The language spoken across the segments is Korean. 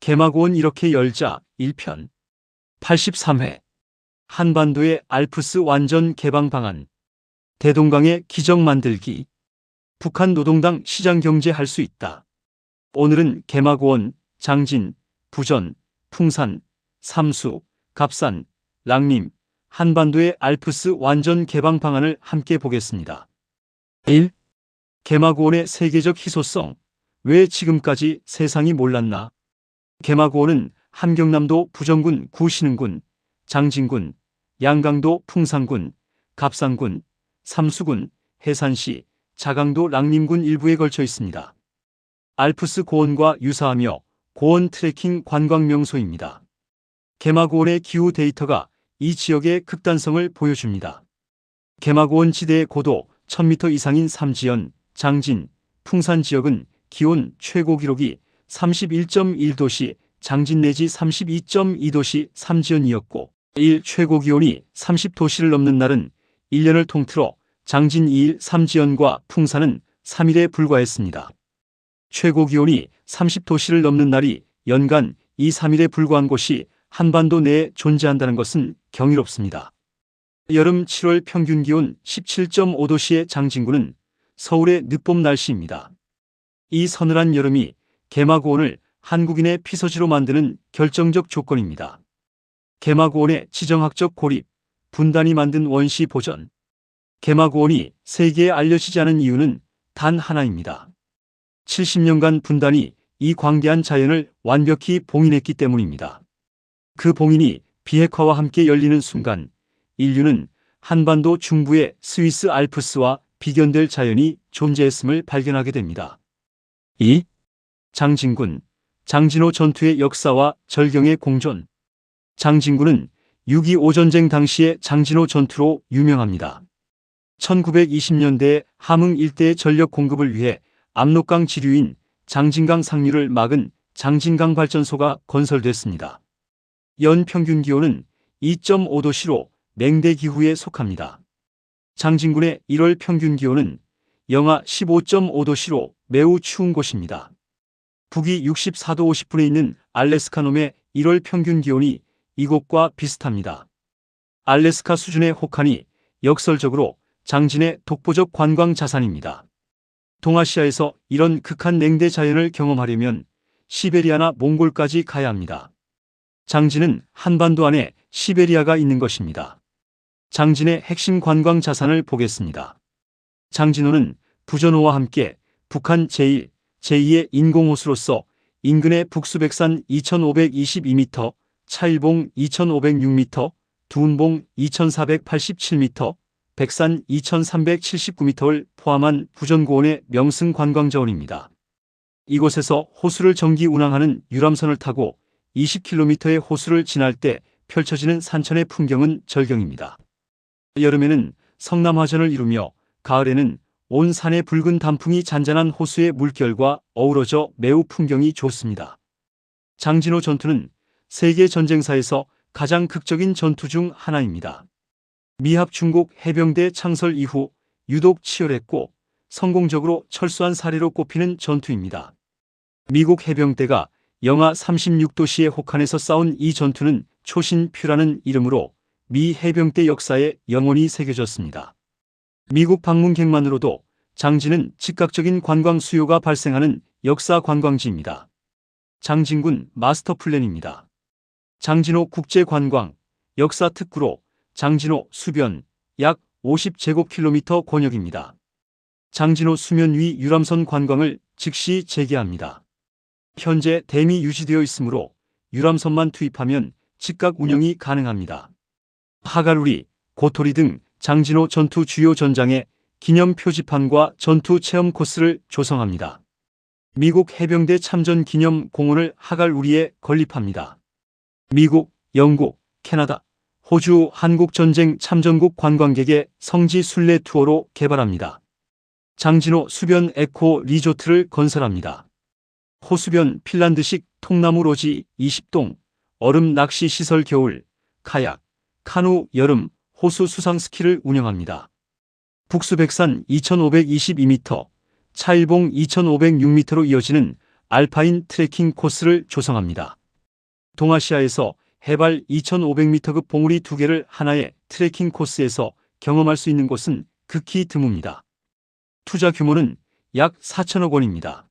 개마고원 이렇게 열자 1편 83회 한반도의 알프스 완전 개방 방안 대동강의 기적 만들기 북한 노동당 시장 경제 할 수 있다. 오늘은 개마고원, 장진, 부전, 풍산, 삼수, 갑산, 랑림, 한반도의 알프스 완전 개방 방안을 함께 보겠습니다. 1. 개마고원의 세계적 희소성. 왜 지금까지 세상이 몰랐나? 개마고원은 함경남도 부전군 구신흥군, 장진군, 양강도 풍산군, 갑산군, 삼수군, 해산시, 자강도 랑림군 일부에 걸쳐 있습니다. 알프스 고원과 유사하며 고원 트레킹 관광 명소입니다. 개마고원의 기후 데이터가 이 지역의 극단성을 보여줍니다. 개마고원 지대의 고도 1000m 이상인 삼지연, 장진, 풍산 지역은 기온 최고 기록이 31.1도시 장진 내지 32.2도시 삼지연이었고 1 최고 기온이 30도씨를 넘는 날은 1년을 통틀어 장진 2일, 삼지연과 풍산은 3일에 불과했습니다. 최고 기온이 30도씨를 넘는 날이 연간 2, 3일에 불과한 곳이 한반도 내에 존재한다는 것은 경이롭습니다. 여름 7월 평균 기온 17.5도씨의 장진군은 서울의 늦봄 날씨입니다. 이 서늘한 여름이 개마고원을 한국인의 피서지로 만드는 결정적 조건입니다. 개마고원의 지정학적 고립, 분단이 만든 원시 보전. 개마고원이 세계에 알려지지 않은 이유는 단 하나입니다. 70년간 분단이 이 광대한 자연을 완벽히 봉인했기 때문입니다. 그 봉인이 비핵화와 함께 열리는 순간 인류는 한반도 중부의 스위스 알프스와 비견될 자연이 존재했음을 발견하게 됩니다. 2. 장진군, 장진호 전투의 역사와 절경의 공존. 장진군은 6.25 전쟁 당시의 장진호 전투로 유명합니다. 1920년대에 함흥 일대의 전력 공급을 위해 압록강 지류인 장진강 상류를 막은 장진강 발전소가 건설됐습니다. 연 평균 기온은 2.5도씨로 냉대 기후에 속합니다. 장진군의 1월 평균 기온은 영하 15.5도씨로 매우 추운 곳입니다. 북위 64도 50분에 있는 알래스카놈의 1월 평균 기온이 이곳과 비슷합니다. 알래스카 수준의 혹한이 역설적으로 장진의 독보적 관광 자산입니다. 동아시아에서 이런 극한 냉대 자연을 경험하려면 시베리아나 몽골까지 가야 합니다. 장진은 한반도 안에 시베리아가 있는 것입니다. 장진의 핵심 관광 자산을 보겠습니다. 장진호는 부전호와 함께 북한 제1, 제2의 인공호수로서 인근의 북수백산 2522m, 차일봉 2506m, 두운봉 2487m, 백산 2379m를 포함한 부전고원의 명승 관광자원입니다. 이곳에서 호수를 정기 운항하는 유람선을 타고 20km의 호수를 지날 때 펼쳐지는 산천의 풍경은 절경입니다. 여름에는 성남화전을 이루며 가을에는 온 산의 붉은 단풍이 잔잔한 호수의 물결과 어우러져 매우 풍경이 좋습니다. 장진호 전투는 세계 전쟁사에서 가장 극적인 전투 중 하나입니다. 미합 중국 해병대 창설 이후 유독 치열했고 성공적으로 철수한 사례로 꼽히는 전투입니다. 미국 해병대가 영하 36도씨의 혹한에서 싸운 이 전투는 초신표라는 이름으로 미 해병대 역사에 영원히 새겨졌습니다. 미국 방문객만으로도 장진은 즉각적인 관광 수요가 발생하는 역사 관광지입니다. 장진군 마스터 플랜입니다. 장진호 국제관광 역사 특구로 장진호 수변 약 50제곱킬로미터 권역입니다. 장진호 수면 위 유람선 관광을 즉시 재개합니다. 현재 댐이 유지되어 있으므로 유람선만 투입하면 즉각 운영이 가능합니다. 하가루리, 고토리 등 장진호 전투 주요 전장에 기념 표지판과 전투 체험 코스를 조성합니다. 미국 해병대 참전 기념 공원을 하갈우리에 건립합니다. 미국, 영국, 캐나다, 호주 한국전쟁 참전국 관광객의 성지 순례 투어로 개발합니다. 장진호 수변 에코 리조트를 건설합니다. 호수변 핀란드식 통나무 로지 20동, 얼음 낚시 시설 겨울, 카약, 카누 여름, 호수 수상 스키를 운영합니다. 북수백산 2522m, 차일봉 2506m로 이어지는 알파인 트레킹 코스를 조성합니다. 동아시아에서 해발 2,500m급 봉우리 2개를 하나의 트레킹 코스에서 경험할 수 있는 곳은 극히 드뭅니다. 투자 규모는 약 4천억 원입니다.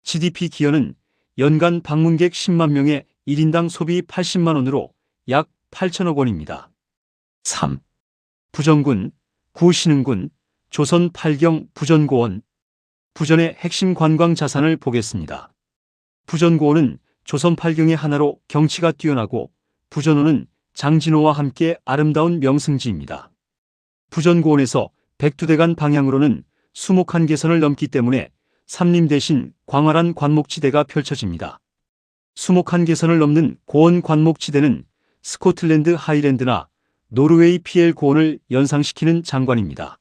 GDP 기여는 연간 방문객 10만 명에 1인당 소비 80만 원으로 약 8천억 원입니다. 3. 부전군, 구신흥군, 조선 8경 부전고원. 부전의 핵심 관광 자산을 보겠습니다. 부전고원은 조선 8경의 하나로 경치가 뛰어나고 부전호는 장진호와 함께 아름다운 명승지입니다. 부전고원에서 백두대간 방향으로는 수목 한계선을 넘기 때문에 삼림 대신 광활한 관목지대가 펼쳐집니다. 수목 한계선을 넘는 고원 관목지대는 스코틀랜드 하이랜드나 노르웨이 PL 고원을 연상시키는 장관입니다.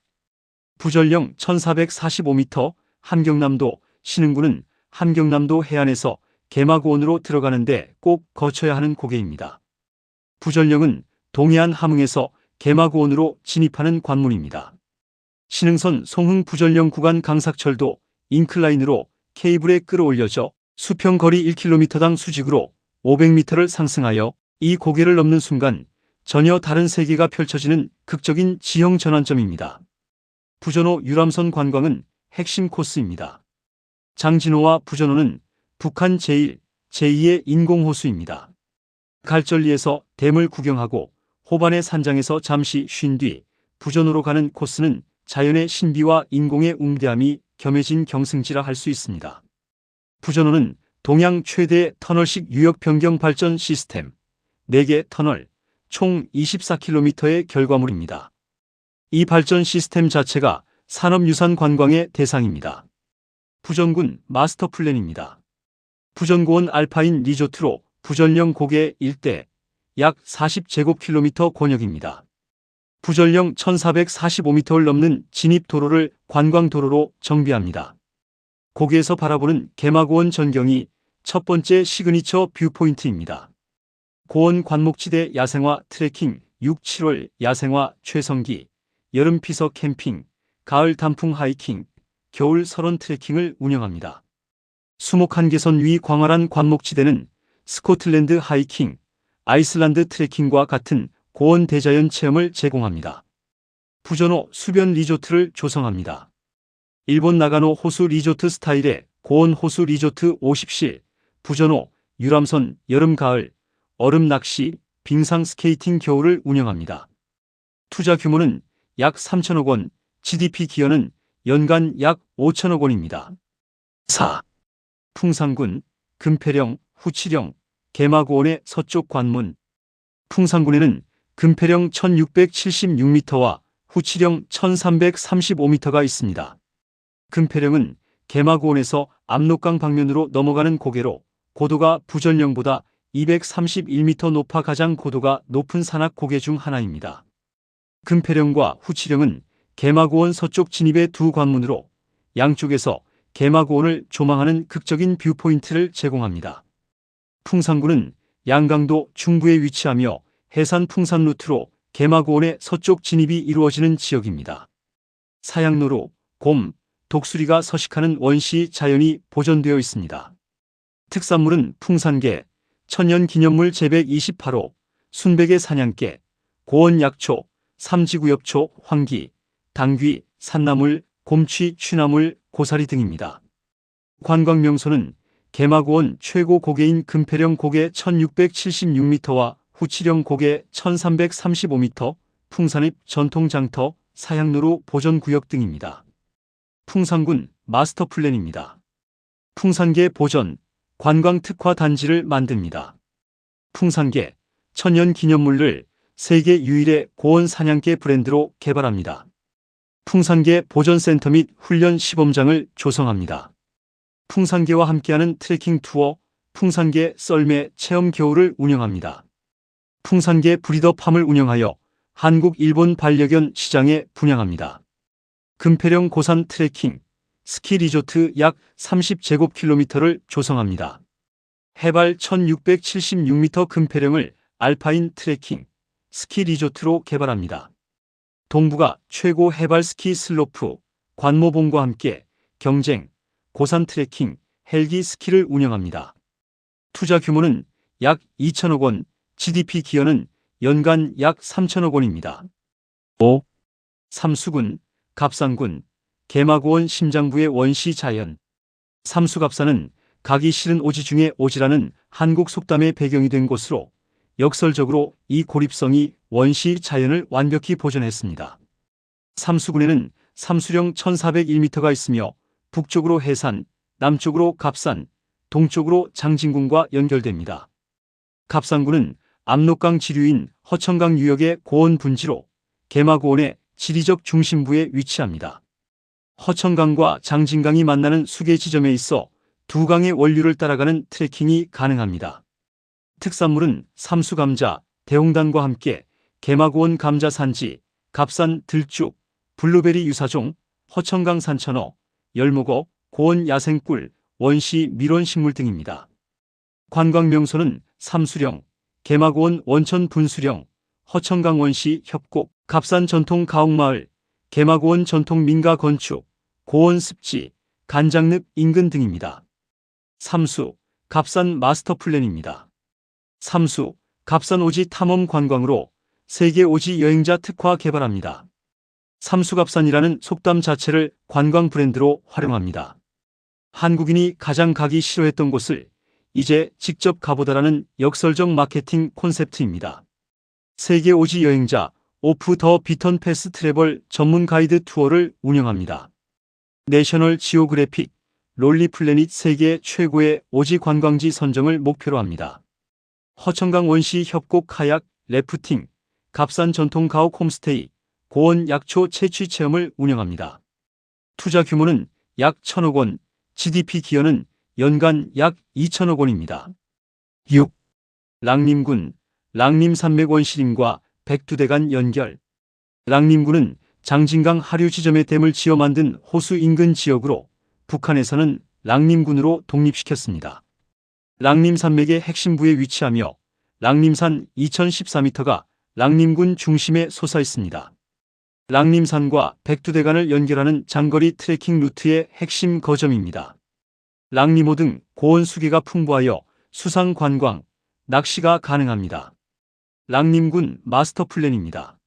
부전령 1445m, 함경남도 신흥군은 함경남도 해안에서 개마고원으로 들어가는데 꼭 거쳐야 하는 고개입니다. 부전령은 동해안 함흥에서 개마고원으로 진입하는 관문입니다. 신흥선 송흥 부전령 구간 강삭철도 인클라인으로 케이블에 끌어올려져 수평 거리 1km당 수직으로 500m를 상승하여 이 고개를 넘는 순간 전혀 다른 세계가 펼쳐지는 극적인 지형 전환점입니다. 부전호 유람선 관광은 핵심 코스입니다. 장진호와 부전호는 북한 제1, 제2의 인공호수입니다. 갈절리에서 댐을 구경하고 호반의 산장에서 잠시 쉰 뒤 부전호로 가는 코스는 자연의 신비와 인공의 웅대함이 겸해진 경승지라 할 수 있습니다. 부전호는 동양 최대의 터널식 유역 변경 발전 시스템, 4개 터널, 총 24km의 결과물입니다. 이 발전 시스템 자체가 산업유산 관광의 대상입니다. 부전군 마스터 플랜입니다. 부전고원 알파인 리조트로 부전령 고개 일대 약 40제곱킬로미터 권역입니다. 부전령 1445m를 넘는 진입도로를 관광도로로 정비합니다. 고개에서 바라보는 개마고원 전경이 첫 번째 시그니처 뷰포인트입니다. 고원 관목지대 야생화 트레킹 6, 7월 야생화 최성기, 여름 피서 캠핑, 가을 단풍 하이킹, 겨울 설원 트레킹을 운영합니다. 수목 한계선 위 광활한 관목지대는 스코틀랜드 하이킹, 아이슬란드 트레킹과 같은 고원 대자연 체험을 제공합니다. 부전호 수변 리조트를 조성합니다. 일본 나가노 호수 리조트 스타일의 고원 호수 리조트 50실, 부전호, 유람선, 여름 가을, 얼음 낚시, 빙상 스케이팅 겨울을 운영합니다. 투자 규모는 약 3천억 원, GDP 기여는 연간 약 5천억 원입니다. 4. 풍산군, 금패령, 후치령, 개마고원의 서쪽 관문. 풍산군에는 금패령 1676m와 후치령 1335m가 있습니다. 금패령은 개마고원에서 압록강 방면으로 넘어가는 고개로 고도가 부전령보다 231m 높아 가장 고도가 높은 산악 고개 중 하나입니다. 금패령과 후치령은 개마고원 서쪽 진입의 두 관문으로 양쪽에서 개마고원을 조망하는 극적인 뷰포인트를 제공합니다. 풍산군은 양강도 중부에 위치하며 해산 풍산 루트로 개마고원의 서쪽 진입이 이루어지는 지역입니다. 사양로로 곰, 독수리가 서식하는 원시 자연이 보존되어 있습니다. 특산물은 풍산개, 천년기념물 제128호, 순백의 사냥개, 고원 약초, 삼지구엽초, 황기, 당귀, 산나물, 곰취, 취나물, 고사리 등입니다. 관광명소는 개마고원 최고 고개인 금패령 고개 1676m와 후치령 고개 1335m, 풍산읍 전통장터, 사양로루 보전구역 등입니다. 풍산군 마스터 플랜입니다. 풍산개 보전, 관광특화 단지를 만듭니다. 풍산개, 천년기념물을 세계 유일의 고원 사냥개 브랜드로 개발합니다. 풍산개 보전센터 및 훈련 시범장을 조성합니다. 풍산개와 함께하는 트레킹 투어, 풍산개 썰매 체험 겨울을 운영합니다. 풍산개 브리더팜을 운영하여 한국-일본 반려견 시장에 분양합니다. 금패령 고산 트레킹, 스키 리조트 약 30제곱킬로미터를 조성합니다. 해발 1676m 금패령을 알파인 트레킹, 스키 리조트로 개발합니다. 동부가 최고 해발 스키 슬로프, 관모봉과 함께 경쟁, 고산 트레킹, 헬기 스키를 운영합니다. 투자 규모는 약 2천억 원, GDP 기여는 연간 약 3천억 원입니다. 5. 삼수군, 갑산군, 개마고원 심장부의 원시 자연. 삼수갑산은 가기 싫은 오지 중에 오지라는 한국 속담의 배경이 된 곳으로 역설적으로 이 고립성이 원시 자연을 완벽히 보존했습니다. 삼수군에는 삼수령 1401m가 있으며 북쪽으로 해산, 남쪽으로 갑산, 동쪽으로 장진군과 연결됩니다. 갑산군은 압록강 지류인 허천강 유역의 고원 분지로 개마고원의 지리적 중심부에 위치합니다. 허천강과 장진강이 만나는 수계 지점에 있어 두 강의 원류를 따라가는 트레킹이 가능합니다. 특산물은 삼수감자, 대홍단과 함께 개마고원 감자 산지, 갑산 들쭉, 블루베리 유사종, 허천강 산천어, 열목어, 고원 야생꿀, 원시 밀원식물 등입니다. 관광 명소는 삼수령, 개마고원 원천 분수령, 허천강 원시 협곡, 갑산 전통 가옥마을, 개마고원 전통 민가 건축, 고원 습지, 간장늪 인근 등입니다. 삼수, 갑산 마스터 플랜입니다. 삼수, 갑산 오지 탐험 관광으로 세계 오지 여행자 특화 개발합니다. 삼수갑산이라는 속담 자체를 관광 브랜드로 활용합니다. 한국인이 가장 가기 싫어했던 곳을 이제 직접 가보다라는 역설적 마케팅 콘셉트입니다. 세계 오지 여행자 오프 더 비턴 패스 트래벌 전문 가이드 투어를 운영합니다. 내셔널 지오그래픽 롤리 플래닛 세계 최고의 오지 관광지 선정을 목표로 합니다. 허천강 원시 협곡 카약, 래프팅, 갑산 전통 가옥 홈스테이, 고원 약초 채취 체험을 운영합니다. 투자 규모는 약 1천억 원, GDP 기여는 연간 약 2천억 원입니다. 6. 랑림군, 랑림산맥 원시림과 백두대 간 연결. 랑림군은 장진강 하류 지점에 댐을 지어 만든 호수 인근 지역으로 북한에서는 랑림군으로 독립시켰습니다. 랑림산맥의 핵심부에 위치하며 랑림산 2014m가 랑림군 중심에 솟아 있습니다. 랑림산과 백두대간을 연결하는 장거리 트레킹 루트의 핵심 거점입니다. 랑림호 등 고원 수계가 풍부하여 수상 관광, 낚시가 가능합니다. 랑림군 마스터 플랜입니다.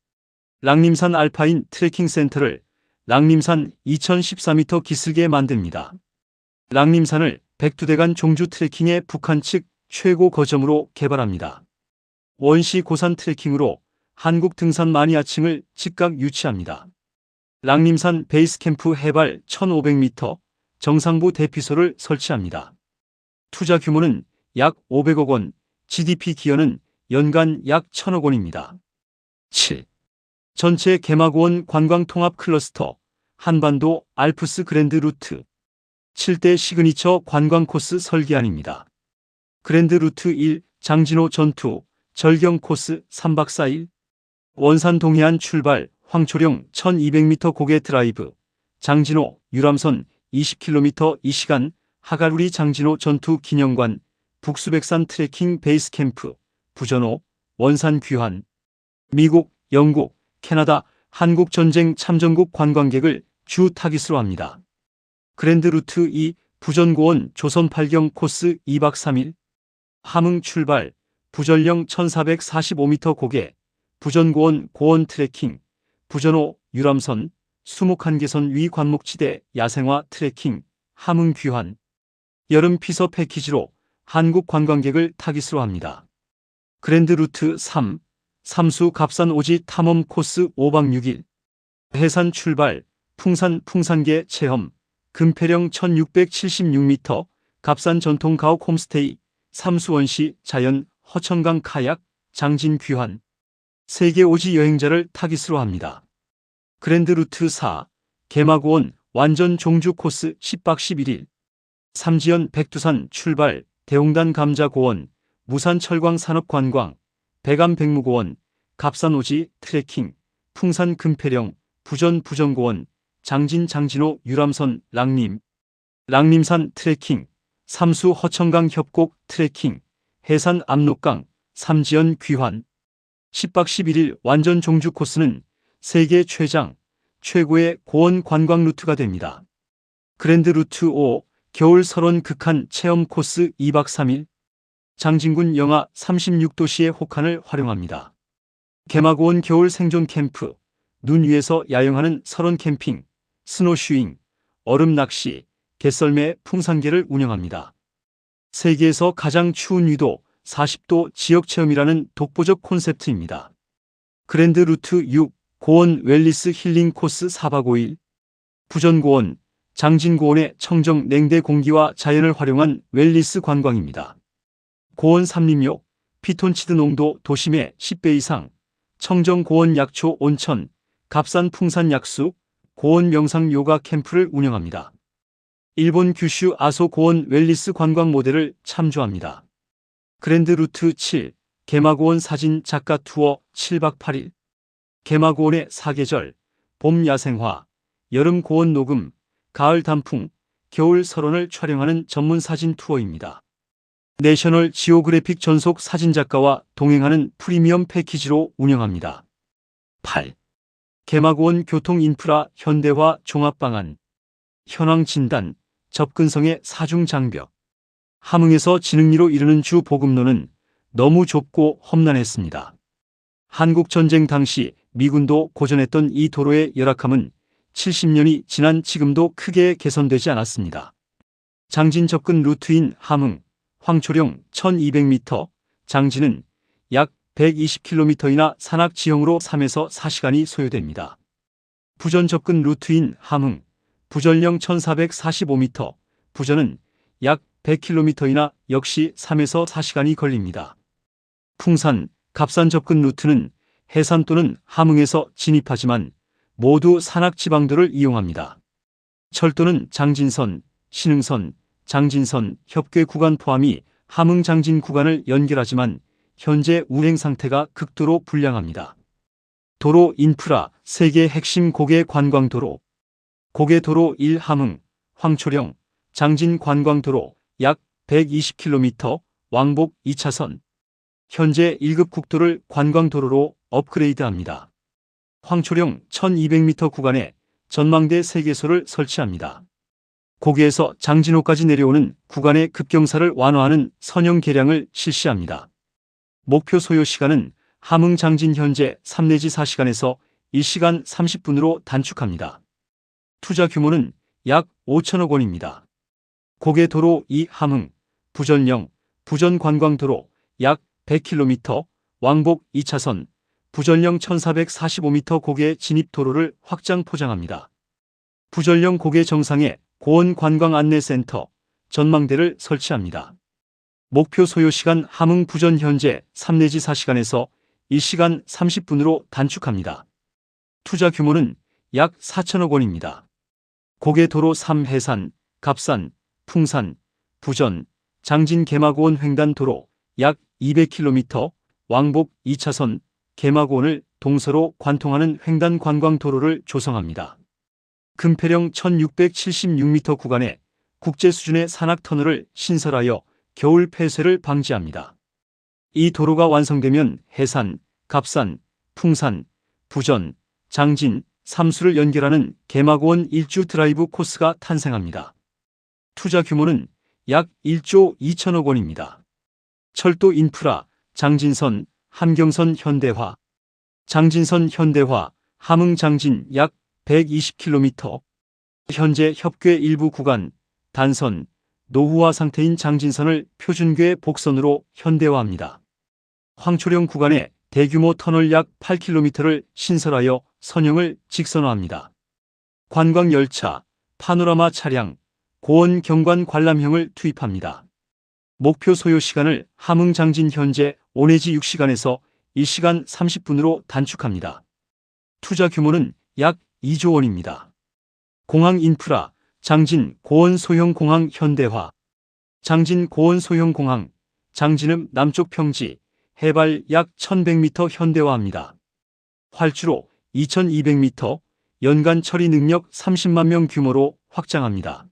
랑림산 알파인 트레킹 센터를 랑림산 2014m 기슭에 만듭니다. 랑림산을 백두대간 종주 트레킹의 북한 측 최고 거점으로 개발합니다. 원시 고산 트레킹으로 한국 등산 마니아층을 즉각 유치합니다. 랑림산 베이스 캠프 해발 1500m 정상부 대피소를 설치합니다. 투자 규모는 약 500억 원, GDP 기여는 연간 약 1천억 원입니다. 7. 전체 개마고원 관광통합 클러스터 한반도 알프스 그랜드 루트 7대 시그니처 관광 코스 설계안입니다. 그랜드 루트 1 장진호 전투 절경 코스 3박 4일 원산 동해안 출발 황초령 1200m 고개 드라이브 장진호 유람선 20km 2시간 하가루리 장진호 전투 기념관 북수백산 트레킹 베이스 캠프 부전호 원산 귀환 미국, 영국, 캐나다, 한국 전쟁 참전국 관광객을 주 타깃으로 합니다. 그랜드 루트 2 부전고원 조선 8경 코스 2박 3일 함흥 출발 부전령 1445m 고개 부전고원 고원 트레킹 부전호 유람선 수목한계선 위 관목지대 야생화 트레킹 함흥 귀환 여름 피서 패키지로 한국 관광객을 타깃으로 합니다. 그랜드 루트 3 삼수 갑산 오지 탐험 코스 5박 6일 해산 출발 풍산 풍산계 체험 금폐령 1676m 갑산 전통 가옥 홈스테이 삼수원시 자연 허천강 카약 장진 귀환 세계 오지 여행자를 타깃으로 합니다. 그랜드 루트 4 개마고원 완전 종주 코스 10박 11일 삼지연 백두산 출발 대홍단 감자고원 무산 철광 산업관광 백암 백무고원 갑산 오지 트레킹 풍산 금폐령 부전 부전고원 장진 장진호 유람선 랑림 랑림산 트레킹 삼수 허천강 협곡 트레킹 해산 압록강 삼지연 귀환 10박 11일 완전 종주 코스는 세계 최고의 고원 관광 루트가 됩니다. 그랜드 루트 5 겨울 설원 극한 체험 코스 2박 3일. 장진군 영하 36도씨의 혹한을 활용합니다. 개마고온 겨울 생존 캠프, 눈 위에서 야영하는 설원 캠핑, 스노슈잉, 얼음 낚시, 개썰매 풍산개를 운영합니다. 세계에서 가장 추운 위도 40도 지역 체험이라는 독보적 콘셉트입니다. 그랜드 루트 6, 고원 웰리스 힐링 코스 4박 5일. 부전고원, 장진고원의 청정 냉대 공기와 자연을 활용한 웰리스 관광입니다. 고원 삼림욕, 피톤치드 농도 도심의 10배 이상, 청정 고원 약초 온천, 갑산 풍산 약수, 고원 명상 요가 캠프를 운영합니다. 일본 규슈 아소 고원 웰리스 관광 모델을 참조합니다. 그랜드 루트 7, 개마고원 사진 작가 투어 7박 8일. 개마고원의 사계절, 봄 야생화, 여름 고원 녹음, 가을 단풍, 겨울 설원을 촬영하는 전문 사진 투어입니다. 내셔널 지오그래픽 전속 사진작가와 동행하는 프리미엄 패키지로 운영합니다. 8. 개마고원 교통 인프라 현대화 종합방안. 현황 진단, 접근성의 사중 장벽. 함흥에서 진흥리로 이르는 주 보급로는 너무 좁고 험난했습니다. 한국전쟁 당시 미군도 고전했던 이 도로의 열악함은 70년이 지난 지금도 크게 개선되지 않았습니다. 장진 접근 루트인 함흥, 황초령 1200m, 장진은 약 120km이나 산악 지형으로 3에서 4시간이 소요됩니다. 부전 접근 루트인 함흥, 부전령 1445m, 부전은 약 100km이나 역시 3에서 4시간이 걸립니다. 풍산, 갑산 접근 루트는 해산 또는 함흥에서 진입하지만 모두 산악지방도를 이용합니다. 철도는 장진선, 신흥선, 장진선 협궤 구간 포함이 함흥 장진 구간을 연결하지만 현재 운행 상태가 극도로 불량합니다. 도로 인프라 세계 핵심 고개 관광도로. 고개도로 1 함흥, 황초령, 장진 관광도로 약 120km, 왕복 2차선. 현재 1급 국도를 관광도로로 업그레이드합니다. 황초령 1200m 구간에 전망대 3개소를 설치합니다. 고개에서 장진호까지 내려오는 구간의 급경사를 완화하는 선형 개량을 실시합니다. 목표 소요 시간은 함흥 장진 현재 3 내지 4시간에서 1시간 30분으로 단축합니다. 투자 규모는 약 5천억 원입니다. 고개도로 2 함흥, 부전령, 부전관광도로 약 100km, 왕복 2차선, 부전령 1445m 고개 진입도로를 확장 포장합니다. 부전령 고개 정상에 고원관광안내센터, 전망대를 설치합니다. 목표 소요시간 함흥 부전 현재 3 내지 4시간에서 1시간 30분으로 단축합니다. 투자 규모는 약 4천억 원입니다. 고개도로 3 해산, 갑산, 풍산, 부전, 장진 개마고원 횡단도로 약 200km, 왕복 2차선, 개마고원을 동서로 관통하는 횡단관광도로를 조성합니다. 금폐령 1676m 구간에 국제 수준의 산악터널을 신설하여 겨울 폐쇄를 방지합니다. 이 도로가 완성되면 해산, 갑산, 풍산, 부전, 장진, 삼수를 연결하는 개마고원 일주 드라이브 코스가 탄생합니다. 투자 규모는 약 1조 2천억 원입니다. 철도 인프라, 장진선, 함경선 현대화. 장진선 현대화, 함흥 장진 약 120km. 현재 협궤 일부 구간, 단선, 노후화 상태인 장진선을 표준궤 복선으로 현대화합니다. 황초령 구간에 대규모 터널 약 8km를 신설하여 선형을 직선화합니다. 관광열차, 파노라마 차량, 고원 경관 관람형을 투입합니다. 목표 소요 시간을 함흥 장진 현재 5 내지 6시간에서 1시간 30분으로 단축합니다. 투자 규모는 약 2조 원입니다. 공항 인프라, 장진 고원 소형 공항 현대화. 장진 고원 소형 공항, 장진읍 남쪽 평지, 해발 약 1100m 현대화합니다. 활주로 2200m, 연간 처리 능력 30만 명 규모로 확장합니다.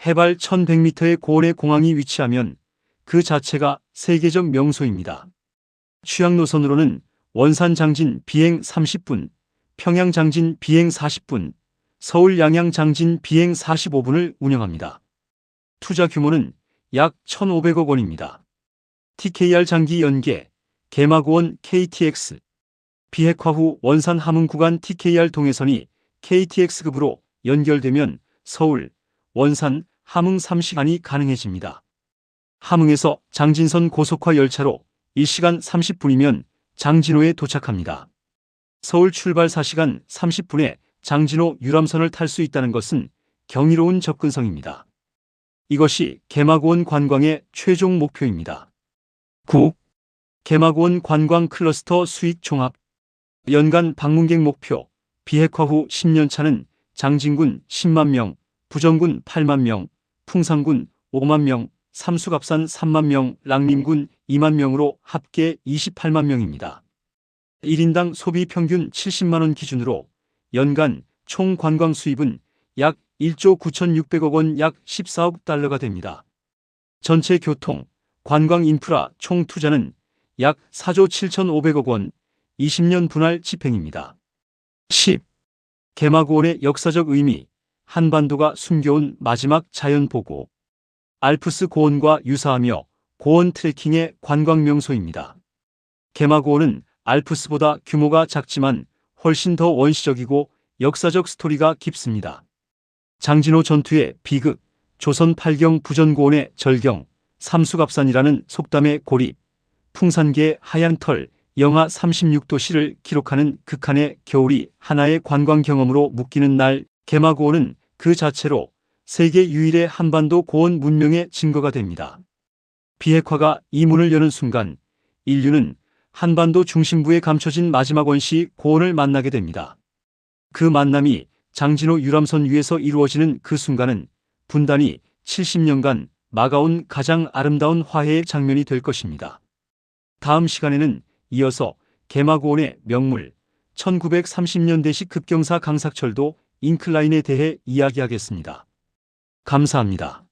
해발 1100m의 고원의 공항이 위치하면 그 자체가 세계적 명소입니다. 취향 노선으로는 원산 장진 비행 30분, 평양 장진 비행 40분, 서울 양양 장진 비행 45분을 운영합니다. 투자 규모는 약 1,500억 원입니다. TKR 장기 연계, 개마고원 KTX, 비핵화 후 원산 함흥 구간 TKR 동해선이 KTX급으로 연결되면 서울, 원산, 함흥 3시간이 가능해집니다. 함흥에서 장진선 고속화 열차로 1시간 30분이면 장진호에 도착합니다. 서울 출발 4시간 30분에 장진호 유람선을 탈 수 있다는 것은 경이로운 접근성입니다. 이것이 개마고원 관광의 최종 목표입니다. 9. 개마고원 관광 클러스터 수익 종합. 연간 방문객 목표. 비핵화 후 10년 차는 장진군 10만 명, 부정군 8만 명, 풍산군 5만 명, 삼수갑산 3만 명, 랑림군 2만 명으로 합계 28만 명입니다. 1인당 소비 평균 70만 원 기준으로 연간 총 관광 수입은 약 1조 9,600억 원, 약 14억 달러가 됩니다. 전체 교통, 관광 인프라 총 투자는 약 4조 7,500억 원, 20년 분할 집행입니다. 10. 개마고원의 역사적 의미. 한반도가 숨겨온 마지막 자연보고. 알프스 고원과 유사하며 고원 트레킹의 관광 명소입니다. 개마고원은 알프스보다 규모가 작지만 훨씬 더 원시적이고 역사적 스토리가 깊습니다. 장진호 전투의 비극, 조선 8경 부전고원의 절경, 삼수갑산이라는 속담의 고립, 풍산계의 하얀 털, 영하 36도씨를 기록하는 극한의 겨울이 하나의 관광 경험으로 묶이는 날, 개마고원은 그 자체로 세계 유일의 한반도 고원 문명의 증거가 됩니다. 비핵화가 이 문을 여는 순간 인류는 한반도 중심부에 감춰진 마지막 원시 고원을 만나게 됩니다. 그 만남이 장진호 유람선 위에서 이루어지는 그 순간은 분단이 70년간 막아온 가장 아름다운 화해의 장면이 될 것입니다. 다음 시간에는 이어서 개마고원의 명물, 1930년대식 급경사 강삭철도 인클라인에 대해 이야기하겠습니다. 감사합니다.